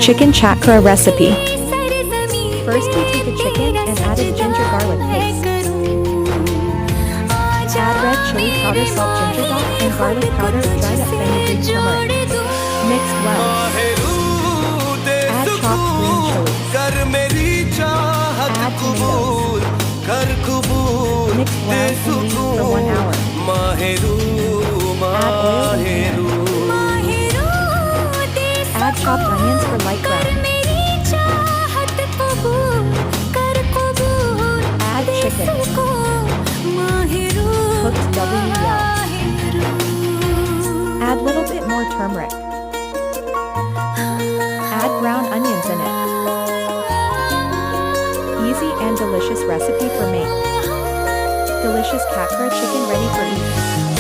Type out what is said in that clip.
Chicken chtkhara recipe. First we take a chicken and add a ginger garlic paste. Add red chili powder, salt, ginger dot, and garlic powder, dried up fenugreek, turmeric. Mix well. Add chopped green chilies. Add tomatoes. Mix well and leave for 1 hour. Add oil and pan. Add chopped onions for light brown. Add chicken. Cooked well. Add little bit more turmeric. Add brown onions in it. Easy and delicious recipe for me. Delicious chtkhara chicken ready for eating.